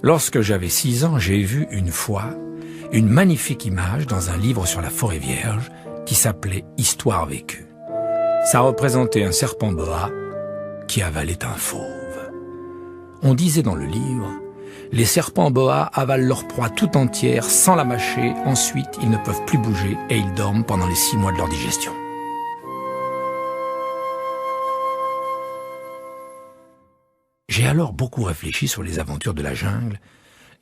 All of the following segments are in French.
Lorsque j'avais 6 ans, j'ai vu une fois une magnifique image dans un livre sur la forêt vierge qui s'appelait « Histoire vécue ». Ça représentait un serpent boa qui avalait un fauve. On disait dans le livre « Les serpents boa avalent leur proie tout entière sans la mâcher, ensuite ils ne peuvent plus bouger et ils dorment pendant les 6 mois de leur digestion ». J'ai alors beaucoup réfléchi sur les aventures de la jungle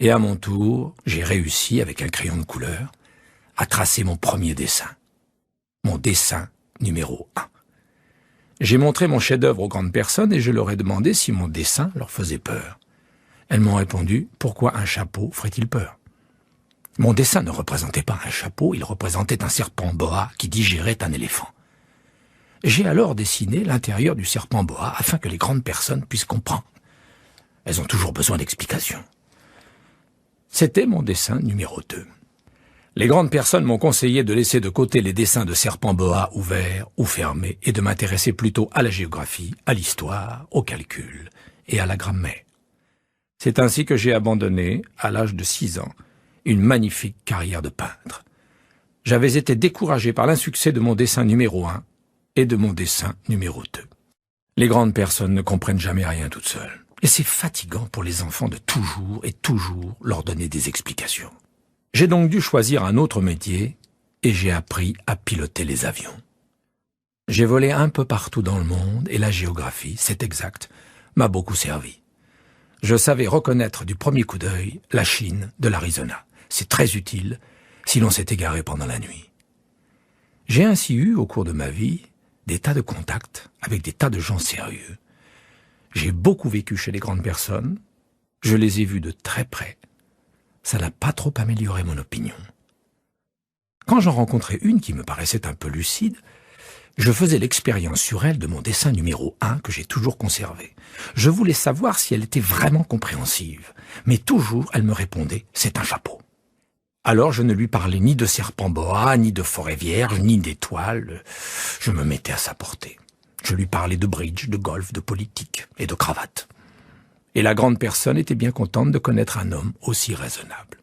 et à mon tour, j'ai réussi, avec un crayon de couleur, à tracer mon premier dessin. Mon dessin numéro 1. J'ai montré mon chef-d'œuvre aux grandes personnes et je leur ai demandé si mon dessin leur faisait peur. Elles m'ont répondu « Pourquoi un chapeau ferait-il peur ?» Mon dessin ne représentait pas un chapeau, il représentait un serpent boa qui digérait un éléphant. J'ai alors dessiné l'intérieur du serpent boa afin que les grandes personnes puissent comprendre. Elles ont toujours besoin d'explications. C'était mon dessin numéro 2. Les grandes personnes m'ont conseillé de laisser de côté les dessins de serpents boa ouverts ou fermés et de m'intéresser plutôt à la géographie, à l'histoire, au calcul et à la grammaire. C'est ainsi que j'ai abandonné, à l'âge de 6 ans, une magnifique carrière de peintre. J'avais été découragé par l'insuccès de mon dessin numéro 1 et de mon dessin numéro 2. Les grandes personnes ne comprennent jamais rien toutes seules. Et c'est fatigant pour les enfants de toujours et toujours leur donner des explications. J'ai donc dû choisir un autre métier et j'ai appris à piloter les avions. J'ai volé un peu partout dans le monde et la géographie, c'est exact, m'a beaucoup servi. Je savais reconnaître du premier coup d'œil la Chine de l'Arizona. C'est très utile si l'on s'est égaré pendant la nuit. J'ai ainsi eu, au cours de ma vie, des tas de contacts avec des tas de gens sérieux. J'ai beaucoup vécu chez les grandes personnes, je les ai vues de très près. Ça n'a pas trop amélioré mon opinion. Quand j'en rencontrais une qui me paraissait un peu lucide, je faisais l'expérience sur elle de mon dessin numéro 1 que j'ai toujours conservé. Je voulais savoir si elle était vraiment compréhensive, mais toujours elle me répondait « c'est un chapeau ». Alors je ne lui parlais ni de serpent boa, ni de forêt vierge, ni d'étoiles, je me mettais à sa portée. Je lui parlais de bridge, de golf, de politique et de cravate. Et la grande personne était bien contente de connaître un homme aussi raisonnable.